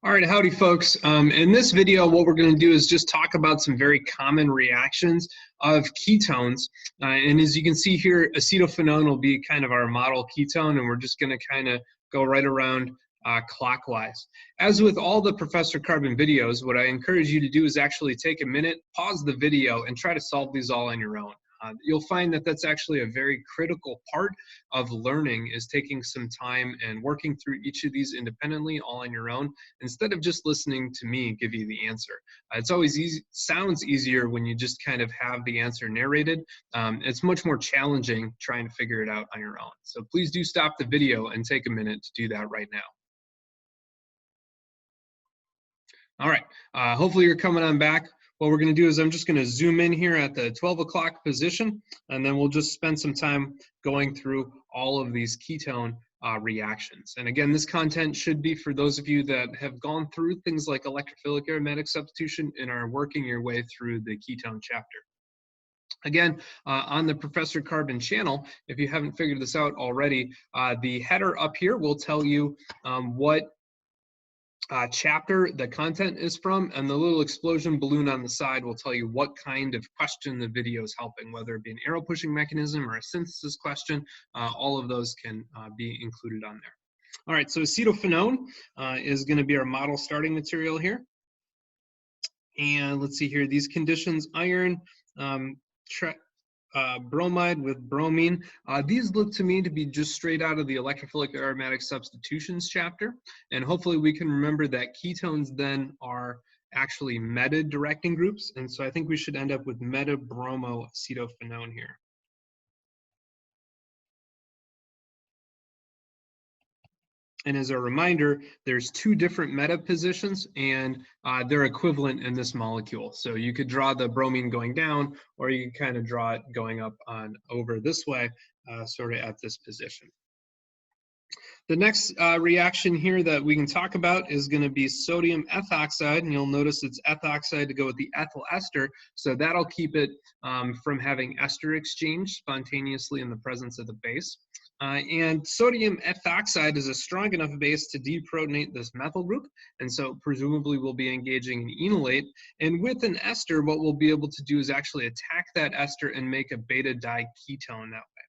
All right, howdy folks. In this video, what we're going to do is just talk about some very common reactions of ketones. And as you can see here, acetophenone will be kind of our model ketone, and we're just going to kind of go right around clockwise. As with all the Professor Carbon videos, what I encourage you to do is actually take a minute, pause the video, and try to solve these all on your own. You'll find that that's actually a very critical part of learning, is taking some time and working through each of these independently, all on your own, instead of just listening to me give you the answer. It's always easy, sounds easier when you just kind of have the answer narrated. It's much more challenging trying to figure it out on your own. So please do stop the video and take a minute to do that right now. All right, hopefully you're coming on back. What we're going to do is I'm just going to zoom in here at the 12 o'clock position, and then we'll just spend some time going through all of these ketone reactions. And again, this content should be for those of you that have gone through things like electrophilic aromatic substitution and are working your way through the ketone chapter. Again, on the Professor Carbon channel, if you haven't figured this out already, the header up here will tell you what chapter the content is from, and the little explosion balloon on the side will tell you what kind of question the video is helping, whether it be an arrow pushing mechanism or a synthesis question. All of those can be included on there. All right, so acetophenone is going to be our model starting material here. And let's see here, these conditions: iron, bromide with bromine. These look to me to be just straight out of the electrophilic aromatic substitutions chapter. And hopefully we can remember that ketones then are actually meta-directing groups. And so I think we should end up with meta-bromoacetophenone here. And as a reminder, there's two different meta positions, and they're equivalent in this molecule. So you could draw the bromine going down, or you can kind of draw it going up on over this way, sort of at this position. The next reaction here that we can talk about is going to be sodium ethoxide, and you'll notice it's ethoxide to go with the ethyl ester, so that'll keep it from having ester exchange spontaneously in the presence of the base. And sodium ethoxide is a strong enough base to deprotonate this methyl group, and so presumably we'll be engaging an enolate. And with an ester, what we'll be able to do is actually attack that ester and make a beta diketone that way.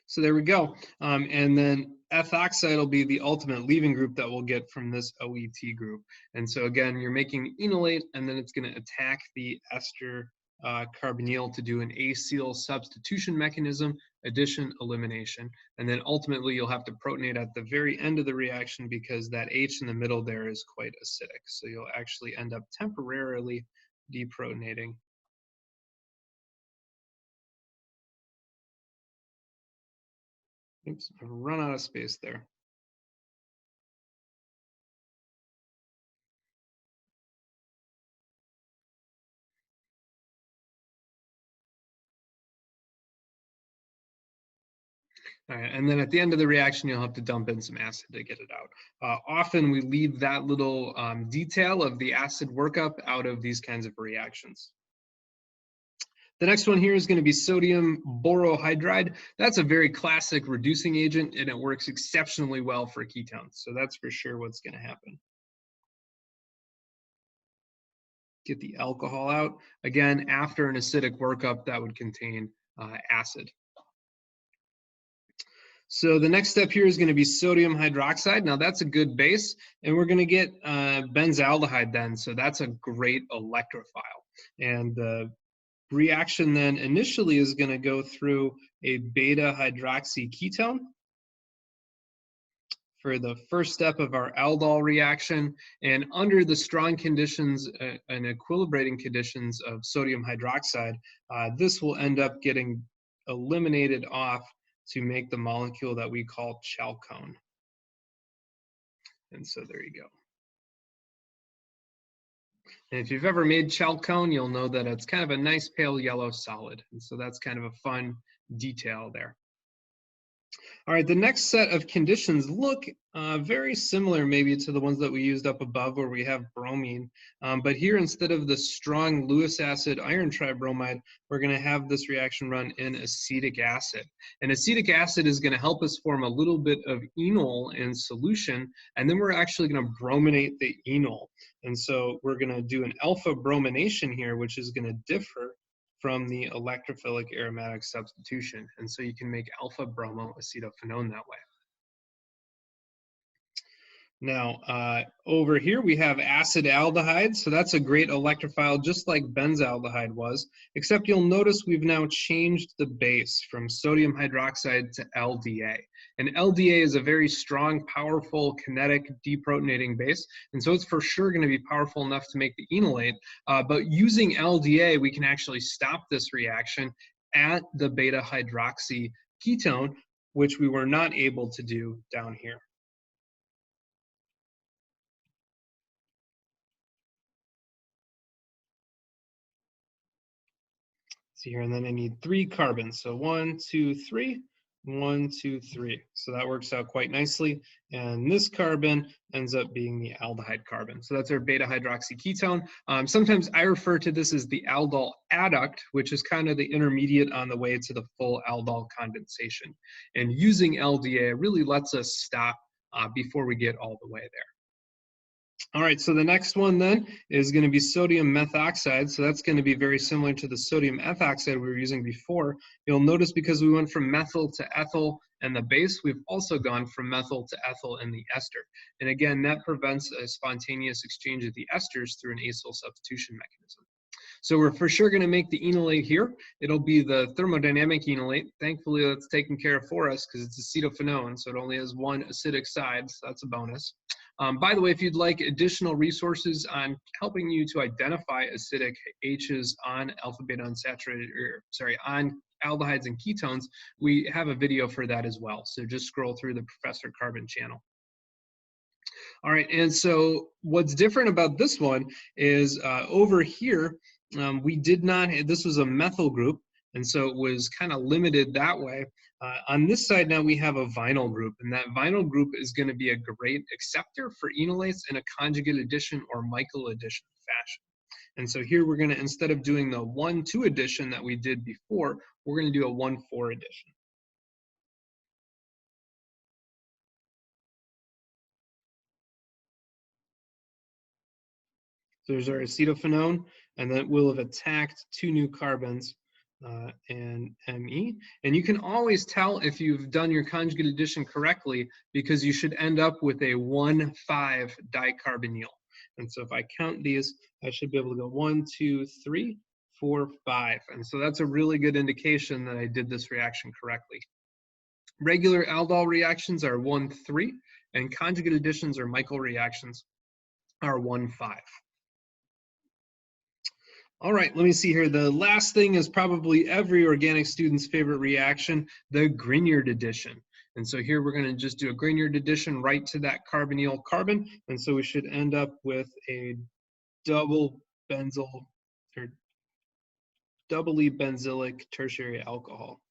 So there we go. And then ethoxide will be the ultimate leaving group that we'll get from this OET group. And so again, you're making enolate, and then it's going to attack the ester carbonyl to do an acyl substitution mechanism, addition, elimination. And then ultimately you'll have to protonate at the very end of the reaction, because that H in the middle there is quite acidic. So you'll actually end up temporarily deprotonating. Oops, I've run out of space there. All right, and then at the end of the reaction, you'll have to dump in some acid to get it out. Often we leave that little detail of the acid workup out of these kinds of reactions. The next one here is going to be sodium borohydride. That's a very classic reducing agent, and it works exceptionally well for ketones. So that's for sure what's going to happen. Get the alcohol out. Again, after an acidic workup, that would contain acid. So the next step here is going to be sodium hydroxide. Now that's a good base, and we're going to get benzaldehyde then. So that's a great electrophile. And the reaction then initially is going to go through a beta hydroxy ketone for the first step of our Aldol reaction. And under the strong conditions and equilibrating conditions of sodium hydroxide, this will end up getting eliminated off to make the molecule that we call chalcone. And so there you go. And if you've ever made chalcone, you'll know that it's kind of a nice pale yellow solid. And so that's kind of a fun detail there. All right, the next set of conditions look very similar maybe to the ones that we used up above where we have bromine. But here, instead of the strong Lewis acid iron tribromide, we're going to have this reaction run in acetic acid. And acetic acid is going to help us form a little bit of enol in solution, and then we're actually going to brominate the enol. And so we're going to do an alpha bromination here, which is going to differ from the electrophilic aromatic substitution. And so you can make alpha bromoacetophenone that way. Now, over here we have acid aldehyde, so that's a great electrophile just like benzaldehyde was, except you'll notice we've now changed the base from sodium hydroxide to LDA. And LDA is a very strong, powerful, kinetic deprotonating base, and so it's for sure going to be powerful enough to make the enolate, but using LDA, we can actually stop this reaction at the beta hydroxy ketone, which we were not able to do down here. See here, and then I need 3 carbons. So 1, 2, 3, 1, 2, 3. So that works out quite nicely. And this carbon ends up being the aldehyde carbon. So that's our beta hydroxy ketone. Sometimes I refer to this as the aldol adduct, which is kind of the intermediate on the way to the full aldol condensation. And using LDA really lets us stop before we get all the way there. All right, so the next one then is going to be sodium methoxide. So that's going to be very similar to the sodium ethoxide we were using before. You'll notice because we went from methyl to ethyl and the base, we've also gone from methyl to ethyl and the ester. And again, that prevents a spontaneous exchange of the esters through an acyl substitution mechanism. So we're for sure going to make the enolate here. It'll be the thermodynamic enolate. Thankfully, that's taken care of for us because it's acetophenone, so it only has 1 acidic side, so that's a bonus. By the way, if you'd like additional resources on helping you to identify acidic H's on alpha-beta unsaturated, on aldehydes and ketones, we have a video for that as well. So just scroll through the Professor Carbon channel. All right, and so what's different about this one is over here, we did not, this was a methyl group, and so it was kind of limited that way. On this side now we have a vinyl group, and that vinyl group is going to be a great acceptor for enolates in a conjugate addition or Michael addition fashion. And so here we're going to, instead of doing the 1,2 addition that we did before, we're going to do a 1,4 addition. So there's our acetophenone, and then we'll have attacked 2 new carbons and Me. And you can always tell if you've done your conjugate addition correctly because you should end up with a 1,5 dicarbonyl. And so if I count these, I should be able to go 1, 2, 3, 4, 5. And so that's a really good indication that I did this reaction correctly. Regular aldol reactions are 1, 3, and conjugate additions or Michael reactions are 1, 5. All right, let me see here. The last thing is probably every organic student's favorite reaction, the Grignard addition. And so here we're going to just do a Grignard addition right to that carbonyl carbon. And so we should end up with a doubly benzylic tertiary alcohol.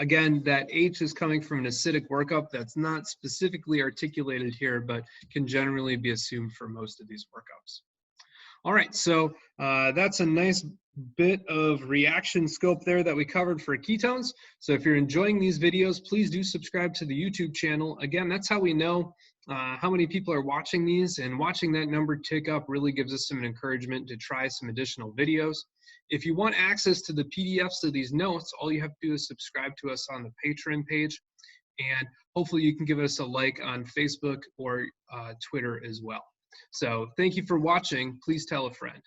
Again, that H is coming from an acidic workup that's not specifically articulated here, but can generally be assumed for most of these workups. All right, so that's a nice bit of reaction scope there that we covered for ketones. So if you're enjoying these videos, please do subscribe to the YouTube channel. Again, that's how we know how many people are watching these, and watching that number tick up really gives us some encouragement to try some additional videos. If you want access to the PDFs of these notes, all you have to do is subscribe to us on the Patreon page, and hopefully you can give us a like on Facebook or Twitter as well. So thank you for watching. Please tell a friend.